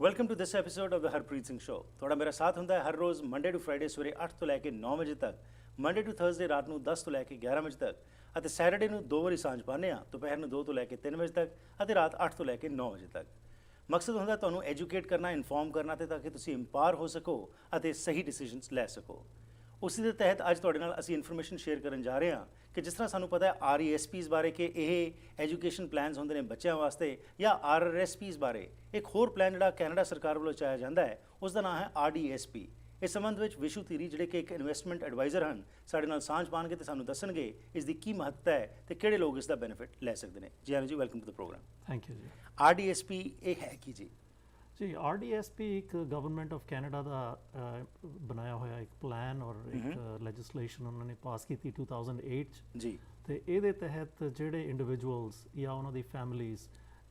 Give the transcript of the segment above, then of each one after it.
Welcome to this episode of the Harpreet Singh show. ਤੁਹਾਡਾ ਮੇਰਾ ਸਾਥ ਹੁੰਦਾ ਹੈ ਹਰ ਰੋਜ਼ ਮੰਡੇ ਟੂ ਫਰਾਈਡੇ ਸਵੇਰੇ 8 ਤੋਂ ਲੈ ਕੇ 9 ਵਜੇ ਤੱਕ, ਮੰਡੇ ਟੂ ਥਰਸਡੇ ਰਾਤ ਨੂੰ 10 ਤੋਂ ਲੈ ਕੇ 11 ਵਜੇ ਤੱਕ, ਅਤੇ ਸੈਟਰਡੇ ਨੂੰ 2 ਵਾਰੀ ਸਾਂਝ ਪਾਉਂਦੇ ਹਾਂ, ਦੁਪਹਿਰ ਨੂੰ 2 ਤੋਂ ਲੈ ਕੇ 3 ਵਜੇ ਤੱਕ ਅਤੇ ਰਾਤ 8 ਤੋਂ ਲੈ ਕੇ 9 ਵਜੇ ਤੱਕ। ਮਕਸਦ ਹੁੰਦਾ ਤੁਹਾਨੂੰ ਐਜੂਕੇਟ ਕਰਨਾ, ਇਨਫੋਰਮ ਕਰਨਾ, ਤੇ ਤਾਂ ਕਿ ਤੁਸੀਂ ਇੰਪਾਵਰ ਹੋ ਸਕੋ ਅਤੇ ਸਹੀ ਡਿਸੀਜਨਸ ਲੈ ਸਕੋ। ਉਸੇ ਦੇ ਤਹਿਤ ਅੱਜ ਤੁਹਾਡੇ ਨਾਲ ਅਸੀਂ ਇਨਫੋਰਮੇਸ਼ਨ ਸ਼ੇਅਰ ਕਰਨ ਜਾ ਰਹੇ ਹਾਂ ਕਿ ਜਿਸ ਤਰ੍ਹਾਂ ਸਾਨੂੰ ਪਤਾ ਹੈ RESPs ਬਾਰੇ ਕਿ ਇਹ ਐਜੂਕੇਸ਼ਨ ਪਲਾਨਸ ਹੁੰਦੇ ਨੇ ਬੱਚਿਆਂ ਵਾਸਤੇ, ਜਾਂ RRSPs ਬਾਰੇ ਇੱਕ ਹੋਰ ਪਲਾਨ ਜਿਹੜਾ ਕੈਨੇਡਾ ਸਰਕਾਰ ਵੱਲੋਂ ਚਲਾਇਆ ਜਾਂਦਾ ਹੈ, ਉਸ ਦਾ ਨਾਮ ਹੈ RDSP। ਇਸ ਸੰਬੰਧ ਵਿੱਚ ਵਿਸ਼ੂ ਧੀਰੀ ਜਿਹੜੇ ਕਿ ਇੱਕ ਇਨਵੈਸਟਮੈਂਟ ਐਡਵਾਈਜ਼ਰ ਹਨ, ਸਾਡੇ ਨਾਲ ਸਾਂਝ ਪਾਉਣਗੇ ਤੇ ਸਾਨੂੰ ਦੱਸਣਗੇ ਇਸ ਦੀ ਕੀ ਮਹੱਤਤਾ ਹੈ ਤੇ ਕਿਹੜੇ ਲੋਕ ਇਸ ਦਾ ਬੈਨੀਫਿਟ ਲੈ ਸਕਦੇ ਨੇ। ਜੀ ਜੀ, welcome to the programme. Thank you ਜੀ। RDSP ਇਹ ਹੈ ਕੀ ਜੀ? ਜੀ RDSP ਇੱਕ ਗਵਰਨਮੈਂਟ ਆਫ ਕੈਨੇਡਾ ਦਾ ਬਣਾਇਆ ਹੋਇਆ ਇੱਕ ਪਲਾਨ ਔਰ ਇੱਕ ਲੈਜਿਸਲੇਸ਼ਨ ਉਹਨਾਂ ਨੇ ਪਾਸ ਕੀਤੀ 2008 'ਚ ਜੀ। ਤੇ ਇਹਦੇ ਤਹਿਤ ਜਿਹੜੇ ਇੰਡੀਵਿਜੂਅਲਸ ਜਾਂ ਉਹਨਾਂ ਦੀ ਫੈਮਲੀਜ਼,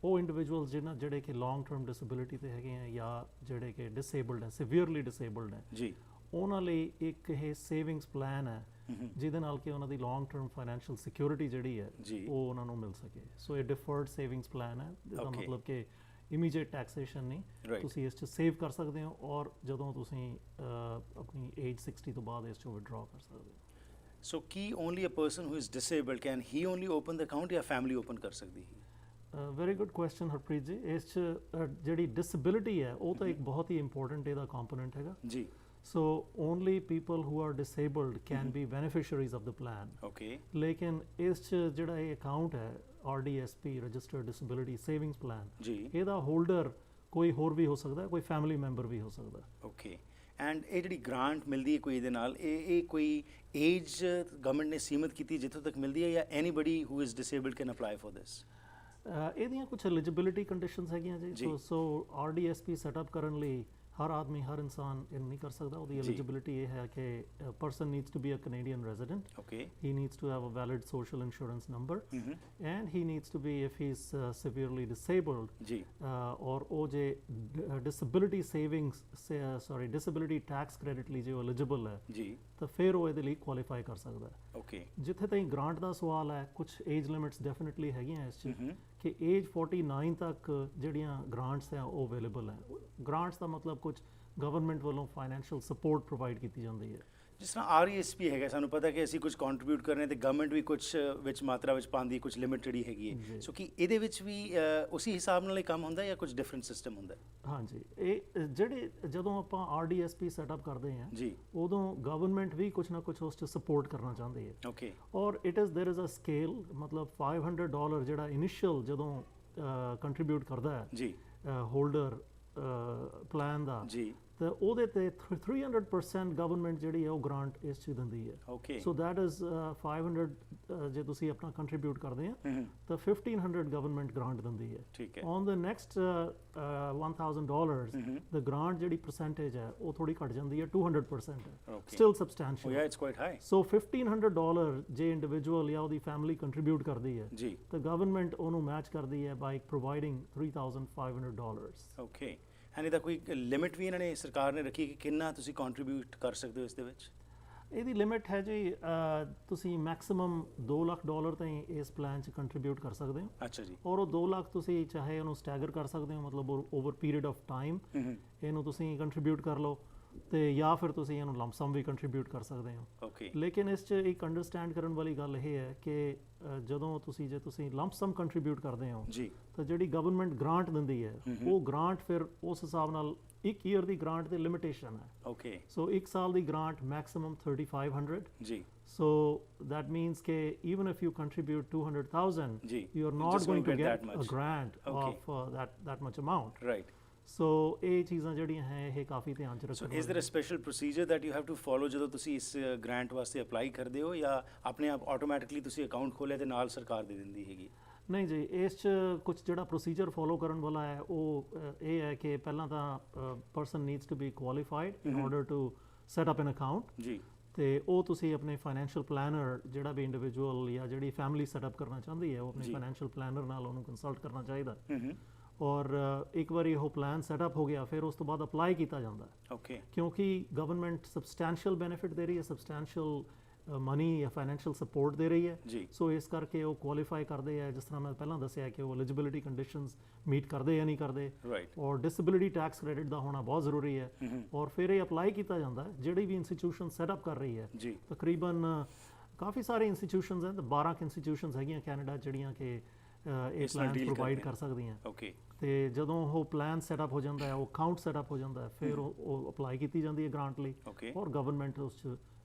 ਉਹ ਇੰਡੀਵਿਜੂਅਲਸ ਜਿਹੜੇ ਕਿ ਲੌਂਗ ਟਰਮ ਡਿਸੇਬਿਲਿਟੀ ਤੇ ਹੈਗੇ ਆ ਜਾਂ ਜਿਹੜੇ ਕਿ ਡਿਸੇਬਲਡ ਹੈ, ਸਿਵੀਅਰਲੀ ਡਿਸੇਬਲਡ ਹੈ ਜੀ, ਉਹਨਾਂ ਲਈ ਇੱਕ ਇਹ ਸੇਵਿੰਗਸ ਪਲਾਨ ਹੈ ਜਿਹਦੇ ਨਾਲ ਕਿ ਉਹਨਾਂ ਦੀ ਲੌਂਗ ਟਰਮ ਫਾਈਨੈਂਸ਼ੀਅਲ ਸਿਕਿਉਰਿਟੀ ਜਿਹੜੀ ਹੈ ਉਹ ਉਹਨਾਂ ਨੂੰ ਮਿਲ ਸਕੇ। ਸੋ ਇਹ ਡਿਫਰਡ ਸੇਵਿੰਗਸ ਪਲਾਨ ਹੈ, ਜਿਹਦਾ ਮਤਲਬ ਕਿ ਇਮੀਡੀਏਟ ਟੈਕਸੇਸ਼ਨ ਨਹੀਂ, ਤੁਸੀਂ ਇਸ 'ਚ ਸੇਵ ਕਰ ਸਕਦੇ ਹੋ ਔਰ ਜਦੋਂ ਤੁਸੀਂ ਆਪਣੀ ਏਜ 60 ਤੋਂ ਬਾਅਦ ਇਸ 'ਚੋਂ ਵਿਡਰਾਅ ਕਰ ਸਕਦੇ ਹੋ। ਸੋ ਕੀ only a person who is disabled can he only open the account ਜਾਂ ਫੈਮਿਲੀ ਓਪਨ ਕਰ ਸਕਦੀ ਹੈ? Very good question Harpreet ji. ਇਸ 'ਚ ਜਿਹੜੀ ਡਿਸੇਬਿਲਿਟੀ ਹੈ ਉਹ ਤਾਂ ਇੱਕ ਬਹੁਤ ਹੀ ਇੰਪੋਰਟੈਂਟ ਇਹਦਾ ਕੰਪੋਨੈਂਟ ਹੈਗਾ ਜੀ। So only people who are disabled can be beneficiaries of the plan. Okay. लेकिन इस ਜਿਹੜਾ ਇਹ ਅਕਾਊਂਟ ਹੈ RDSP registered disability savings plan ਜੀ, ਇਹਦਾ ਹੋਲਡਰ ਕੋਈ ਹੋਰ ਵੀ ਹੋ ਸਕਦਾ, ਕੋਈ ਫੈਮਿਲੀ ਮੈਂਬਰ ਵੀ ਹੋ ਸਕਦਾ। ਓਕੇ। ਐਂਡ ਇਹ ਜਿਹੜੀ ਗ੍ਰਾਂਟ ਮਿਲਦੀ ਹੈ ਕੋਈ ਇਹਦੇ ਨਾਲ, ਇਹ ਕੋਈ ਏਜ ਗਵਰਨਮੈਂਟ ਨੇ ਸੀਮਿਤ ਕੀਤੀ ਜਿੱਥੋਂ ਤੱਕ ਮਿਲਦੀ ਹੈ, ਜਾਂ anybody who is disabled can apply for this? ਇਹਦੀਆਂ ਕੁਝ ਐਲੀਜੀਬਿਲਿਟੀ ਕੰਡੀਸ਼ਨਸ ਹੈਗੀਆਂ ਜੀ। ਸੋ RDSP ਸੈਟਅਪ ਕਰਨ ਲਈ ਹਰ ਆਦਮੀ, ਹਰ ਇਨਸਾਨ ਇਹ ਨਹੀਂ ਕਰ ਸਕਦਾ। ਉਹਦੀ ਐਲੀਜੀਬਿਲਿਟੀ ਇਹ ਹੈ ਕਿ person needs to be a Canadian resident, he needs to have a valid social insurance number, and he needs to be, if he is severely disabled ਜੀ, ਔਰ ਉਹ ਜੇ disability savings disability tax credit ਲਈ ਜੇ ਉਹ eligible ਹੈ ਜੀ, ਤਾਂ ਫਿਰ ਉਹ ਇਹਦੇ ਲਈ ਕੁਆਲੀਫਾਈ ਕਰ ਸਕਦਾ ਹੈ। ਓਕੇ। ਜਿੱਥੇ ਤਾਈਂ ਗ੍ਰਾਂਟ ਦਾ ਸਵਾਲ ਹੈ, ਕੁਝ ਏਜ ਲਿਮਿਟਸ ਡੈਫੀਨਿਟਲੀ ਹੈਗੀਆਂ ਇਸ 'ਚ ਕਿ ਏਜ 49 ਤੱਕ ਜਿਹੜੀਆਂ ਗ੍ਰਾਂਟਸ ਹੈ ਉਹ ਅਵੇਲੇਬਲ ਹੈ। ਗ੍ਰਾਂਟਸ ਦਾ ਮਤਲਬ ਕੁਝ ਗਵਰਨਮੈਂਟ ਵੱਲੋਂ ਫਾਈਨੈਂਸ਼ੀਅਲ ਸਪੋਰਟ ਪ੍ਰੋਵਾਈਡ ਕੀਤੀ ਜਾਂਦੀ ਹੈ। ਜਿਸ ਤਰ੍ਹਾਂ RESP ਹੈਗਾ, ਸਾਨੂੰ ਪਤਾ ਕਿ ਅਸੀਂ ਕੁਝ ਕੰਟਰੀਬਿਊਟ ਕਰਨੇ ਤੇ ਗਵਰਨਮੈਂਟ ਵੀ ਕੁਝ ਵਿੱਚ ਮਾਤਰਾ ਵਿੱਚ ਪਾਉਂਦੀ, ਕੁਝ ਲਿਮਿਟ ਜਿਹੜੀ ਹੈਗੀ ਹੈ। ਸੋ ਕੀ ਇਹਦੇ ਵਿੱਚ ਵੀ ਉਸੇ ਹਿਸਾਬ ਨਾਲ ਹੀ ਕੰਮ ਹੁੰਦਾ ਜਾਂ ਕੁਝ ਡਿਫਰੈਂਟ ਸਿਸਟਮ ਹੁੰਦਾ? ਹਾਂਜੀ, ਇਹ ਜਿਹੜੇ ਜਦੋਂ ਆਪਾਂ RDSP ਸੈਟਅਪ ਕਰਦੇ ਹਾਂ ਜੀ, ਉਦੋਂ ਗਵਰਨਮੈਂਟ ਵੀ ਕੁਝ ਨਾ ਕੁਝ ਉਸ 'ਚ ਸਪੋਰਟ ਕਰਨਾ ਚਾਹੁੰਦੀ ਹੈ। ਓਕੇ। ਔਰ ਦੇयर इज अ ਸਕੇਲ, ਮਤਲਬ $500 ਜਿਹੜਾ ਇਨੀਸ਼ੀਅਲ ਜਦੋਂ ਕੰਟਰੀਬਿਊਟ ਕਰਦਾ ਹੈ ਜੀ ਹੋਲਡਰ ਪਲਾਨ ਦਾ ਜੀ, ਤਾਂ ਉਹਦੇ ਤੇ 300% ਗਵਰਨਮੈਂਟ ਜਿਹੜੀ ਹੈ ਉਹ ਗ੍ਰਾਂਟ ਇਸ 'ਚ ਦਿੰਦੀ ਹੈ। ਓਕੇ। ਸੋ ਦੈਟ ਇਜ਼ 500 ਜੇ ਤੁਸੀਂ ਆਪਣਾ ਕੰਟਰੀਬਿਊਟ ਕਰਦੇ ਆ ਤਾਂ 1500 ਗਵਰਨਮੈਂਟ ਗ੍ਰਾਂਟ ਦਿੰਦੀ ਹੈ। ਠੀਕ ਹੈ। On the next $1000 the grant ਜਿਹੜੀ ਪਰਸੈਂਟੇਜ ਹੈ ਉਹ ਥੋੜੀ ਘਟ ਜਾਂਦੀ ਹੈ, 200% ਹੈ, ਸਟਿਲ ਸਬਸਟੈਂਸ਼ੀਅਲ। ਯਾ ਇਟਸ ਕੁਆਇਟ ਹਾਈ। ਸੋ $1500 ਜੇ ਇੰਡੀਵਿਜੂਅਲ ਜਾਂ ਉਹਦੀ ਫੈਮਿਲੀ ਕੰਟਰੀਬਿਊਟ ਕਰਦੀ ਹੈ ਜੀ, ਤਾਂ ਗਵਰਨਮੈਂਟ ਉਹਨੂੰ ਮੈਚ ਕਰਦੀ ਹੈ ਬਾਈ ਪ੍ਰੋਵਾਈਡਿੰਗ $3500। ਓਕੇ। ਐਂਡ ਇਹਦਾ ਕੋਈ ਲਿਮਿਟ ਵੀ ਇਹਨਾਂ ਨੇ, ਸਰਕਾਰ ਨੇ ਰੱਖੀ ਕਿ ਕਿੰਨਾ ਤੁਸੀਂ ਕੰਟਰੀਬਿਊਟ ਕਰ ਸਕਦੇ ਹੋ ਇਸ ਦੇ ਵਿੱਚ? ਇਹਦੀ ਲਿਮਿਟ ਹੈ ਜੀ, ਤੁਸੀਂ ਮੈਕਸਿਮਮ $2 ਲੱਖ ਤਾਈਂ ਇਸ ਪਲਾਨ 'ਚ ਕੰਟਰੀਬਿਊਟ ਕਰ ਸਕਦੇ ਹੋ। ਅੱਛਾ ਜੀ। ਔਰ ਉਹ 2 ਲੱਖ ਤੁਸੀਂ ਚਾਹੇ ਉਹਨੂੰ ਸਟੈਗਰ ਕਰ ਸਕਦੇ ਹੋ, ਮਤਲਬ ਓਵਰ ਪੀਰੀਅਡ ਆਫ ਟਾਈਮ ਇਹਨੂੰ ਤੁਸੀਂ ਕੰਟਰੀਬਿਊਟ ਕਰ ਲਓ, ਤੇ ਜਾਂ ਫਿਰ ਤੁਸੀਂ ਇਹਨੂੰ ਲੰਪਸਮ ਵੀ ਕੰਟਰੀਬਿਊਟ ਕਰ ਸਕਦੇ ਹੋ। ਓਕੇ। ਲੇਕਿਨ ਇਸ 'ਚ ਇੱਕ ਅੰਡਰਸਟੈਂਡ ਕਰਨ ਵਾਲੀ ਗੱਲ ਇਹ ਹੈ ਕਿ ਜਦੋਂ ਜੇ ਤੁਸੀਂ ਲੰਪਸਮ ਕੰਟਰੀਬਿਊਟ ਕਰਦੇ ਹੋ ਜੀ, ਤਾਂ ਜਿਹੜੀ ਗਵਰਨਮੈਂਟ ਗ੍ਰਾਂਟ ਦਿੰਦੀ ਹੈ ਉਹ ਗ੍ਰਾਂਟ ਫਿਰ ਉਸ ਹਿਸਾਬ ਨਾਲ ਇੱਕ ਈਅਰ ਦੀ ਗ੍ਰਾਂਟ ਤੇ ਲਿਮਿਟੇਸ਼ਨ ਹੈ। ਓਕੇ। ਸੋ ਇੱਕ ਸਾਲ ਦੀ ਗ੍ਰਾਂਟ ਮੈਕਸਿਮਮ 3500 ਜੀ। ਸੋ ਦੈਟ ਮੀਨਸ ਕਿ even if you contribute 200,000 you are not going to get a grant of that much amount. Right. So ਇਹ ਚੀਜ਼ਾਂ ਜਿਹੜੀਆਂ ਹੈ ਇਹ ਕਾਫੀ ਧਿਆਨ 'ਚ ਰੱਖਣਾ। So is there a special procedure that you have to follow ਜਦੋਂ ਤੁਸੀਂ ਇਸ ਗ੍ਰਾਂਟ ਵਾਸਤੇ ਅਪਲਾਈ ਕਰਦੇ ਹੋ, ਜਾਂ ਆਪਣੇ ਆਪ ਆਟੋਮੈਟਿਕਲੀ ਤੁਸੀਂ ਅਕਾਊਂਟ ਖੋਲ੍ਹਿਆ ਤੇ ਨਾਲ ਸਰਕਾਰ ਦੇ ਦਿੰਦੀ ਹੈਗੀ? ਨਹੀਂ ਜੀ, ਇਸ 'ਚ ਕੁਝ ਜਿਹੜਾ ਪ੍ਰੋਸੀਜਰ ਫੋਲੋ ਕਰਨ ਵਾਲਾ ਹੈ ਉਹ ਇਹ ਹੈ ਕਿ ਪਹਿਲਾਂ ਤਾਂ person needs to be qualified in order to set up an account ਜੀ। ਤੇ ਉਹ ਤੁਸੀਂ ਆਪਣੇ ਫਾਈਨੈਂਸ਼ੀਅਲ ਪਲਾਨਰ ਜਿਹੜਾ ਵੀ ਇੰਡੀਵਿਜੂਅਲ ਜਾਂ ਜਿਹੜੀ ਫੈਮਿਲੀ ਸੈਟਅਪ ਕਰਨਾ ਚਾਹੁੰਦੀ ਹੈ ਉਹ ਆਪਣੇ ਫਾਈਨੈਂਸ਼ੀਅਲ ਪਲਾਨਰ ਨਾਲ ਉਹਨੂੰ ਕੰਸਲਟ ਕਰਨਾ ਚਾਹੀਦਾ ਔਰ ਇੱਕ ਵਾਰੀ ਉਹ ਪਲਾਨ ਸੈਟਅਪ ਹੋ ਗਿਆ ਫਿਰ ਉਸ ਤੋਂ ਬਾਅਦ ਅਪਲਾਈ ਕੀਤਾ ਜਾਂਦਾ ਓਕੇ ਕਿਉਂਕਿ ਗਵਰਨਮੈਂਟ ਸਬਸਟੈਂਸ਼ੀਅਲ ਬੈਨੀਫਿਟ ਦੇ ਰਹੀ ਹੈ ਸਬਸਟੈਂਸ਼ੀਅਲ ਮਨੀ ਜਾਂ ਫਾਈਨੈਂਸ਼ੀਅਲ ਸਪੋਰਟ ਦੇ ਰਹੀ ਹੈ ਸੋ ਇਸ ਕਰਕੇ ਉਹ ਕੁਆਲੀਫਾਈ ਕਰਦੇ ਆ ਜਿਸ ਤਰ੍ਹਾਂ ਮੈਂ ਪਹਿਲਾਂ ਦੱਸਿਆ ਕਿ ਉਹ ਐਲੀਜੀਬਿਲਿਟੀ ਕੰਡੀਸ਼ਨਸ ਮੀਟ ਕਰਦੇ ਜਾਂ ਨਹੀਂ ਕਰਦੇ ਔਰ ਡਿਸੇਬਿਲਿਟੀ ਟੈਕਸ ਕ੍ਰੈਡਿਟ ਦਾ ਹੋਣਾ ਬਹੁਤ ਜ਼ਰੂਰੀ ਹੈ ਔਰ ਫਿਰ ਇਹ ਅਪਲਾਈ ਕੀਤਾ ਜਾਂਦਾ ਜਿਹੜੀ ਵੀ ਇੰਸਟੀਟਿਊਸ਼ਨ ਸੈਟਅਪ ਕਰ ਰਹੀ ਹੈ ਤਕਰੀਬਨ ਕਾਫੀ ਸਾਰੇ ਇੰਸਟੀਟਿਊਸ਼ਨਸ ਹਨ 12 ਇੰਸਟੀਟਿਊਸ਼ਨਸ ਹੈਗੀਆਂ ਕੈਨੇਡਾ ਜਿਹੜੀਆਂ ਕਿ ਇਹ ਪਲਾਨ ਪ੍ਰੋਵਾਈਡ ਕਰ ਸਕਦੀਆਂ ਤੇ ਜਦੋਂ ਉਹ ਪਲਾਨ ਸੈਟਅਪ ਹੋ ਜਾਂਦਾ ਹੈ ਉਹ ਅਕਾਊਂਟ ਸੈਟਅਪ ਹੋ ਜਾਂਦਾ ਹੈ ਫਿਰ ਉਹ ਅਪਲਾਈ ਕੀਤੀ ਜਾਂਦੀ ਹੈ ਗ੍ਰਾਂਟ ਲਈ ਔਰ ਗਵਰਨਮੈਂਟ ਉਸ 'ਚ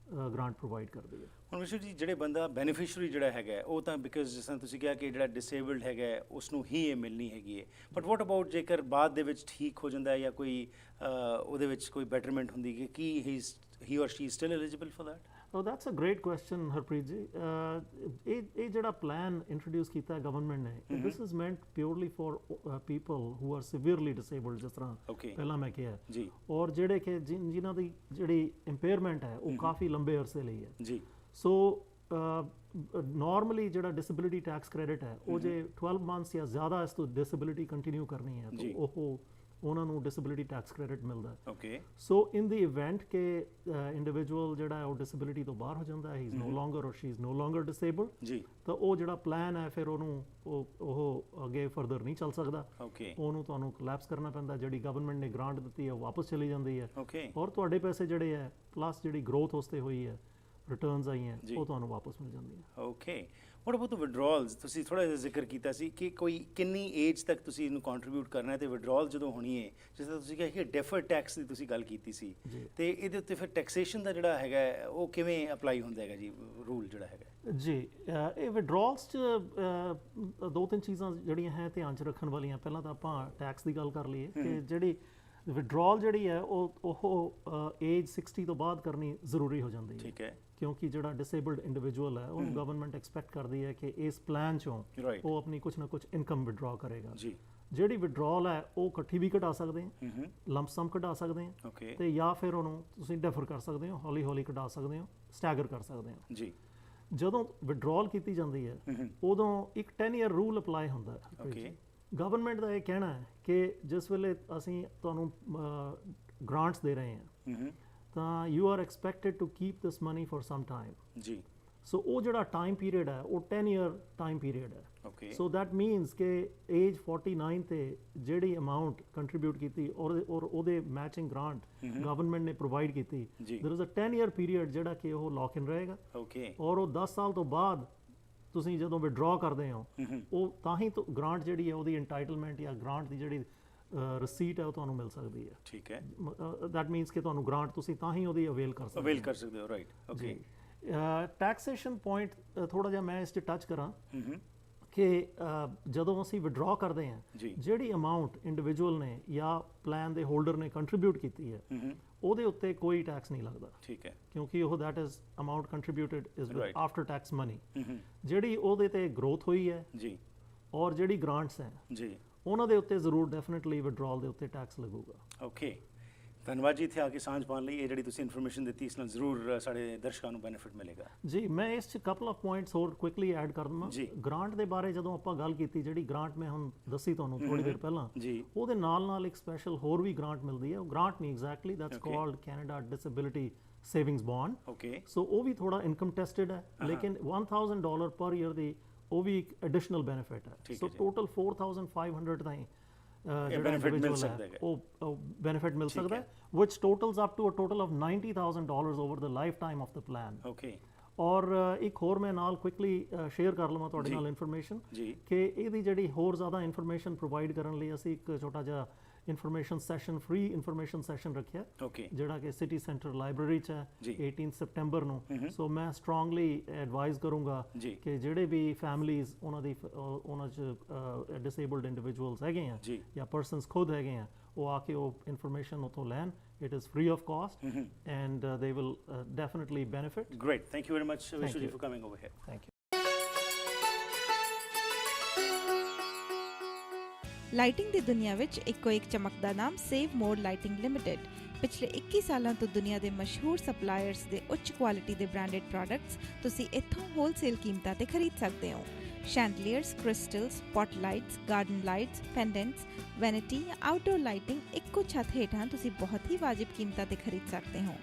ਗ੍ਰਾਂਟ ਪ੍ਰੋਵਾਈਡ ਕਰਦੀ ਹੈ ਹੁਣ ਵਿਸ਼ਵ ਜੀ ਜਿਹੜੇ ਬੰਦਾ ਬੈਨੀਫੀਸ਼ਰੀ ਜਿਹੜਾ ਹੈਗਾ ਉਹ ਤਾਂ ਬਿਕਾਜ਼ ਜਿਸ ਤਰ੍ਹਾਂ ਤੁਸੀਂ ਕਿਹਾ ਕਿ ਜਿਹੜਾ ਡਿਸੇਬਲਡ ਹੈਗਾ ਉਸ ਨੂੰ ਹੀ ਇਹ ਮਿਲਣੀ ਹੈਗੀ ਹੈ ਬਟ ਵਾਟ ਅਬਾਊਟ ਜੇਕਰ ਬਾਅਦ ਦੇ ਵਿੱਚ ਠੀਕ ਹੋ ਜਾਂਦਾ ਜਾਂ ਕੋਈ ਉਹਦੇ ਵਿੱਚ ਕੋਈ ਬੈਟਰਮੈਂਟ ਹੁੰਦੀ ਕਿ ਕੀ he or she is still eligible for that? Oh, that's a great question, Harpreet ji. ਇਹ ਜਿਹੜਾ plan introduce ਕੀਤਾ government ਨੇ this is meant purely for people who are severely disabled ਜਿਸ ਤਰ੍ਹਾਂ ਪਹਿਲਾਂ ਮੈਂ ਕਿਹਾ ਜੀ ਔਰ ਜਿਹੜੇ ਕਿ ਜਿਨ੍ਹਾਂ ਦੀ ਜਿਹੜੀ impairment ਹੈ ਉਹ ਕਾਫੀ ਲੰਬੇ ਅਰਸੇ ਲਈ ਹੈ ਜੀ ਸੋ ਨਾਰਮਲੀ ਜਿਹੜਾ ਡਿਸੇਬਿਲਿਟੀ ਟੈਕਸ ਕ੍ਰੈਡਿਟ ਹੈ ਉਹ ਜੇ 12 ਮੰਥਸ ਜਾਂ ਜ਼ਿਆਦਾ ਇਸ ਤੋਂ ਡਿਸੇਬਿਲਿਟੀ ਕੰਟੀਨਿਊ ਕਰਨੀ ਹੈ ਤਾਂ ਉਹ ਉਹਨਾਂ ਨੂੰ ਡਿਸੇਬਿਲਿਟੀ ਟੈਕਸ ਕ੍ਰੈਡਿਟ ਮਿਲਦਾ ਹੈ ਓਕੇ ਸੋ ਇਨ ਦੀ ਇਵੈਂਟ ਕਿ ਇੰਡੀਵਿਜੂਅਲ ਜਿਹੜਾ ਹੈ ਉਹ ਡਿਸੇਬਿਲਿਟੀ ਤੋਂ ਬਾਹਰ ਹੋ ਜਾਂਦਾ ਹੈ ਹੀ ਇਜ਼ ਨੋ ਲੋਂਗਰ ਔਰ ਸ਼ੀ ਇਜ਼ ਨੋ ਲੋਂਗਰ ਡਿਸੇਬਲਡ ਜੀ ਤਾਂ ਉਹ ਜਿਹੜਾ ਪਲਾਨ ਹੈ ਫਿਰ ਉਹਨੂੰ ਉਹ ਅੱਗੇ ਫਰਦਰ ਨਹੀਂ ਚੱਲ ਸਕਦਾ ਓਕੇ ਉਹਨੂੰ ਤੁਹਾਨੂੰ ਕੋਲੈਪਸ ਕਰਨਾ ਪੈਂਦਾ ਜਿਹੜੀ ਗਵਰਨਮੈਂਟ ਨੇ ਗ੍ਰਾਂਟ ਦਿੱਤੀ ਹੈ ਉਹ ਵਾਪਸ ਚਲੀ ਜਾਂਦੀ ਹੈ ਓਕੇ ਔਰ ਤੁਹਾਡੇ ਪੈਸੇ ਜਿਹੜੇ ਹੈ ਪਲੱਸ ਜਿਹੜੀ ਗਰੋਥ ਉਸ 'ਤੇ ਹੋਈ ਹੈ ਰਿਟਰਨਸ ਆਈਆਂ ਉਹ ਤੁਹਾਨੂੰ ਵਾਪਸ ਮਿਲ ਜਾਂਦੀਆਂ ਓਕੇ ਵਾਟ ਅਬਾਊਟ ਦ ਵਿਡਰਾਅਲਸ ਤੁਸੀਂ ਥੋੜਾ ਜਿਹਾ ਜ਼ਿਕਰ ਕੀਤਾ ਸੀ ਕਿ ਕੋਈ ਕਿੰਨੀ ਏਜ ਤੱਕ ਤੁਸੀਂ ਇਹਨੂੰ ਕੰਟਰੀਬਿਊਟ ਕਰਨਾ ਹੈ ਤੇ ਵਿਡਰਾਅਲ ਜਦੋਂ ਹੋਣੀ ਹੈ ਜਿਸ ਤਰ੍ਹਾਂ ਤੁਸੀਂ ਕਿਹਾ ਕਿ ਡਿਫਰਡ ਟੈਕਸ ਦੀ ਤੁਸੀਂ ਗੱਲ ਕੀਤੀ ਸੀ ਤੇ ਇਹਦੇ ਉੱਤੇ ਫਿਰ ਟੈਕਸੇਸ਼ਨ ਦਾ ਜਿਹੜਾ ਹੈਗਾ ਉਹ ਕਿਵੇਂ ਅਪਲਾਈ ਹੁੰਦਾ ਹੈਗਾ ਜੀ ਰੂਲ ਜਿਹੜਾ ਹੈਗਾ ਜੀ ਇਹ ਵਿਡਰਾਅਲਸ 'ਚ ਦੋ ਤਿੰਨ ਚੀਜ਼ਾਂ ਜਿਹੜੀਆਂ ਹੈ ਧਿਆਨ 'ਚ ਰੱਖਣ ਵਾਲੀਆਂ ਪਹਿਲਾਂ ਤਾਂ ਆਪਾਂ ਟੈਕਸ ਦੀ ਗੱਲ ਕਰ ਲਈਏ ਕਿ ਜਿਹੜੀ ਵਿਡਰਾਅਲ ਜਿਹੜੀ ਹੈ ਉਹ ਏਜ 60 ਤੋਂ ਬਾਅਦ ਕਰਨੀ ਜ਼ਰੂਰੀ ਹੋ ਜਾਂਦੀ ਹੈ ਠੀਕ ਹੈ ਕਿਉਂਕਿ ਜਿਹੜਾ ਡਿਸੇਬਲਡ ਇੰਡੀਵਿਜੂਅਲ ਹੈ ਉਹਨੂੰ ਗਵਰਨਮੈਂਟ ਐਕਸਪੈਕਟ ਕਰਦੀ ਹੈ ਕਿ ਇਸ ਪਲਾਨ 'ਚੋਂ ਉਹ ਆਪਣੀ ਕੁਛ ਨਾ ਕੁਛ ਇਨਕਮ ਵਿਡਰਾ ਕਰੇਗਾ ਜਿਹੜੀ ਵਿਡਰਾਅਲ ਹੈ ਉਹ ਇਕੱਠੀ ਵੀ ਕਢਾ ਸਕਦੇ ਆ ਲੰਪ ਸਮ ਕਢਾ ਸਕਦੇ ਆ ਤੇ ਜਾਂ ਫਿਰ ਉਹਨੂੰ ਤੁਸੀਂ ਡਿਫਰ ਕਰ ਸਕਦੇ ਹੋ ਹੌਲੀ ਹੌਲੀ ਕਢਾ ਸਕਦੇ ਹੋ ਸਟੈਗਰ ਕਰ ਸਕਦੇ ਹੋ ਜੀ ਜਦੋਂ ਵਿਡਰਾਅਲ ਕੀਤੀ ਜਾਂਦੀ ਹੈ ਉਦੋਂ ਇੱਕ 10 ਈਅਰ ਰੂਲ ਅਪਲਾਈ ਹੁੰਦਾ ਹੈ ਗਵਰਨਮੈਂਟ ਦਾ ਇਹ ਕਹਿਣਾ ਹੈ ਕਿ ਜਿਸ ਵੇਲੇ ਅਸੀਂ ਤੁਹਾਨੂੰ ਗ੍ਰਾਂਟਸ ਦੇ ਰਹੇ ਹਾਂ ਤਾਂ you are expected to keep this money for some time ਜੀ ਸੋ ਉਹ ਜਿਹੜਾ ਟਾਈਮ ਪੀਰੀਅਡ ਹੈ ਉਹ 10 ਈਅਰ ਟਾਈਮ ਪੀਰੀਅਡ ਹੈ ਓਕੇ ਸੋ ਦੈਟ ਮੀਨਸ ਕਿ ਏਜ 49 ਤੇ ਜਿਹੜੀ ਅਮਾਉਂਟ ਕੰਟਰੀਬਿਊਟ ਕੀਤੀ ਔਰ ਉਹਦੇ ਮੈਚਿੰਗ ਗ੍ਰਾਂਟ ਗਵਰਨਮੈਂਟ ਨੇ ਪ੍ਰੋਵਾਈਡ ਕੀਤੀ there is a 10 year period ਜਿਹੜਾ ਕਿ ਉਹ ਲੌਕ ਇਨ ਰਹੇਗਾ ਓਕੇ ਔਰ ਉਹ 10 ਸਾਲ ਤੋਂ ਬਾਅਦ ਤੁਸੀਂ ਜਦੋਂ ਵਿਡਰਾ ਕਰਦੇ ਹੋ ਉਹ ਤਾਂ ਹੀ ਗ੍ਰਾਂਟ ਜਿਹੜੀ ਹੈ ਉਹਦੀ ਐਂਟਾਈਟਲਮੈਂਟ ਜਾਂ ਗ੍ਰਾਂਟ ਦੀ ਜਿਹੜੀ ਰਸੀਟ ਹੈ ਉਹ ਤੁਹਾਨੂੰ ਮਿਲ ਸਕਦੀ ਹੈ ਠੀਕ ਹੈ ਦੈਟ ਮੀਨਸ ਕਿ ਤੁਹਾਨੂੰ ਗ੍ਰਾਂਟ ਤੁਸੀਂ ਤਾਂ ਹੀ ਉਹਦੀ ਅਵੇਲ ਕਰ ਸਕਦੇ ਹੋ ਰਾਈਟ ਓਕੇ ਟੈਕਸੇਸ਼ਨ ਪੁਆਇੰਟ ਥੋੜਾ ਜਿਹਾ ਮੈਂ ਇਸ 'ਚ ਟੱਚ ਕਰਾਂ ਕਿ ਜਦੋਂ ਅਸੀਂ ਵਿਡਰਾ ਕਰਦੇ ਹਾਂ ਜਿਹੜੀ ਅਮਾਉਂਟ ਇੰਡੀਵਿਜੂਅਲ ਨੇ ਜਾਂ ਪਲਾਨ ਦੇ ਹੋਲਡਰ ਨੇ ਕੰਟਰੀਬਿਊਟ ਕੀਤੀ ਹੈ ਉਹਦੇ ਉੱਤੇ ਕੋਈ ਟੈਕਸ ਨਹੀਂ ਲੱਗਦਾ ਠੀਕ ਹੈ ਕਿਉਂਕਿ ਉਹ that is amount contributed is after tax money ਜਿਹੜੀ ਉਹਦੇ ਤੇ ਗਰੋਥ ਹੋਈ ਹੈ ਜੀ ਔਰ ਜਿਹੜੀ ਗ੍ਰਾਂਟਸ ਹੈ ਜੀ ਉਹਨਾਂ ਦੇ ਉੱਤੇ ਜ਼ਰੂਰ ਡੈਫੀਨਿਟਲੀ ਵਿਡਰਾਅਲ ਦੇ ਉੱਤੇ ਟੈਕਸ ਲੱਗੂਗਾ ਓਕੇ ਧੰਨਵਾਦ ਜੀ ਇੱਥੇ ਆ ਕੇ ਸਾਂਝ ਪਾਉਣ ਲਈ ਇਹ ਜਿਹੜੀ ਤੁਸੀਂ ਇਨਫੋਰਮੇਸ਼ਨ ਦਿੱਤੀ ਇਸ ਨਾਲ ਜ਼ਰੂਰ ਸਾਡੇ ਦਰਸ਼ਕਾਂ ਨੂੰ ਬੈਨੀਫਿਟ ਮਿਲੇਗਾ ਜੀ ਮੈਂ ਇਸ 'ਚ ਕਪਲ ਆਫ ਪੁਆਇੰਟਸ ਹੋਰ ਕੁਇਕਲੀ ਐਡ ਕਰ ਦਵਾਂ ਗ੍ਰਾਂਟ ਦੇ ਬਾਰੇ ਜਦੋਂ ਆਪਾਂ ਗੱਲ ਕੀਤੀ ਜਿਹੜੀ ਗ੍ਰਾਂਟ ਮੈਂ ਹੁਣ ਦੱਸੀ ਤੁਹਾਨੂੰ ਥੋੜੀ ਦੇਰ ਪਹਿਲਾਂ ਉਹਦੇ ਨਾਲ ਇੱਕ ਸਪੈਸ਼ਲ ਹੋਰ ਵੀ ਗ੍ਰਾਂਟ ਮਿਲਦੀ ਹੈ ਉਹ ਗ੍ਰਾਂਟ ਨਹੀਂ exactly that's called Canada disability savings bond okay so ਉਹ ਵੀ ਥੋੜਾ ਇਨਕਮ ਟੈਸਟਡ ਹੈ ਲੇਕਿਨ $1000 ਪਰ ਈਅਰ ਦੀ ਉਹ ਵੀ ਇੱਕ ਐਡੀਸ਼ਨਲ ਬੈਨੀਫਿਟ ਹੈ ਸੋ ਟੋਟਲ 4500 ਤਾਈਂ ਬੈਨੀਫਿਟ ਮਿਲ ਸਕਦਾ ਹੈ ਉਹ ਬੈਨੀਫਿਟ ਮਿਲ ਸਕਦਾ ਹੈ which totals up to a total of $90,000 over the lifetime of the plan okay ਔਰ ਇੱਕ ਹੋਰ ਮੈਂ ਨਾਲ ਕੁਇਕਲੀ ਸ਼ੇਅਰ ਕਰ ਲਵਾਂ ਤੁਹਾਡੇ ਨਾਲ ਇਨਫੋਰਮੇਸ਼ਨ ਕਿ ਇਹਦੀ ਜਿਹੜੀ ਹੋਰ ਜ਼ਿਆਦਾ ਇਨਫੋਰਮੇਸ਼ਨ ਪ੍ਰੋਵਾਈਡ ਕਰਨ ਲਈ ਅਸੀਂ ਇੱਕ ਛੋਟਾ ਜਿਹਾ information session free information session ਰੱਖਿਆ ਜਿਹੜਾ ਕਿ ਸਿਟੀ ਸੈਂਟਰ ਲਾਇਬ੍ਰੇਰੀ 'ਚ ਹੈ 18 ਸਤੰਬਰ ਨੂੰ ਸੋ ਮੈਂ ਸਟਰੋਂਗਲੀ ਐਡਵਾਈਜ਼ ਕਰੂੰਗਾ ਕਿ ਜਿਹੜੇ ਵੀ ਫੈਮਲੀਜ਼ ਉਹਨਾਂ 'ਚ ਡਿਸੇਬਲਡ ਇੰਡੀਵਿਜੂਅਲਸ ਹੈਗੇ ਆ ਜਾਂ ਪਰਸਨਸ ਖੁਦ ਹੈਗੇ ਆ ਉਹ ਆ ਕੇ ਉਹ ਇਨਫੋਰਮੇਸ਼ਨ ਉੱਥੋਂ ਲੈਣ It is free of cost and they will definitely benefit. Great. Thank you very much, Vishnu, for coming over here. Thank you. Lighting ਦੀ ਦੁਨੀਆ ਵਿੱਚ ਇੱਕੋ ਇੱਕ ਚਮਕਦਾ ਨਾਮ ਸੇਵ ਮੋਰ ਲਾਈਟਿੰਗ ਲਿਮਿਟਿਡ ਪਿਛਲੇ 21 ਸਾਲਾਂ ਤੋਂ ਦੁਨੀਆ ਦੇ ਮਸ਼ਹੂਰ ਸਪਲਾਇਰਸ ਦੇ ਉੱਚ ਕੁਆਲਿਟੀ ਦੇ ਬ੍ਰਾਂਡਡ ਪ੍ਰੋਡਕਟਸ ਤੁਸੀਂ ਇੱਥੋਂ ਹੋਲਸੇਲ ਕੀਮਤਾਂ ਤੇ ਖਰੀਦ ਸਕਦੇ ਹੋ। ਸ਼ੈਂਡਲੀਅਰਸ, ਕ੍ਰਿਸਟਲਸ, ਸਪੌਟਲਾਈਟਸ, ਗਾਰਡਨ ਲਾਈਟਸ, ਪੈਂਡੈਂਟਸ, ਵੈਨਿਟੀ ਜਾਂ ਆਊਟਡੋਰ ਲਾਈਟਿੰਗ ਇੱਕੋ ਛੱਤ ਹੇਠਾਂ ਤੁਸੀਂ ਬਹੁਤ ਹੀ ਵਾਜਿਬ ਕੀਮਤਾਂ ਤੇ ਖਰੀਦ ਸਕਦੇ ਹੋ।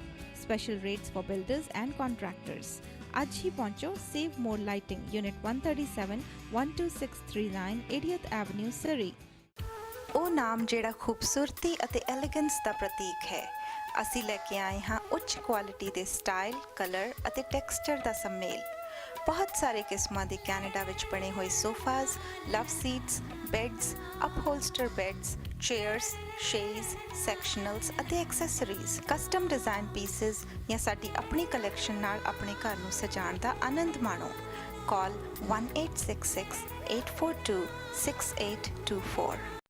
Special rates for builders and contractors. ਅੱਜ ਹੀ ਪਹੁੰਚੋ ਸੇਵ ਮੋਰ ਲਾਈਟਿੰਗ, ਯੂਨਿਟ 137, 12639 80th ਐਵਨਿਊ, ਸਰੀ। ਉਹ ਨਾਮ ਜਿਹੜਾ ਖੂਬਸੂਰਤੀ ਅਤੇ ਐਲੀਗੈਂਸ ਦਾ ਪ੍ਰਤੀਕ ਹੈ। ਅਸੀਂ ਲੈ ਕੇ ਆਏ ਹਾਂ ਉੱਚ ਕੁਆਲਿਟੀ ਦੇ ਸਟਾਈਲ, ਕਲਰ ਅਤੇ ਟੈਕਸਚਰ ਦਾ ਸੰਮੇਲ। ਬਹੁਤ ਸਾਰੇ ਕਿਸਮਾਂ ਦੇ ਕੈਨੇਡਾ ਵਿੱਚ ਬਣੇ ਹੋਏ ਸੋਫਾਜ਼, ਲਵ ਸੀਟਸ, ਬੈੱਡਸ, ਅਪਹੋਲਸਟਰ ਬੈੱਡਸ, ਚੇਅਰਸ, ਸ਼ੇਜ਼, ਸੈਕਸ਼ਨਲਸ ਅਤੇ ਐਕਸੈਸਰੀਜ਼, ਕਸਟਮ ਡਿਜ਼ਾਈਨ ਪੀਸਿਸ ਜਾਂ ਸਾਡੀ ਆਪਣੀ ਕਲੈਕਸ਼ਨ ਨਾਲ ਆਪਣੇ ਘਰ ਨੂੰ ਸਜਾਉਣ ਦਾ ਆਨੰਦ ਮਾਣੋ। ਕਾਲ 1866 842 6824।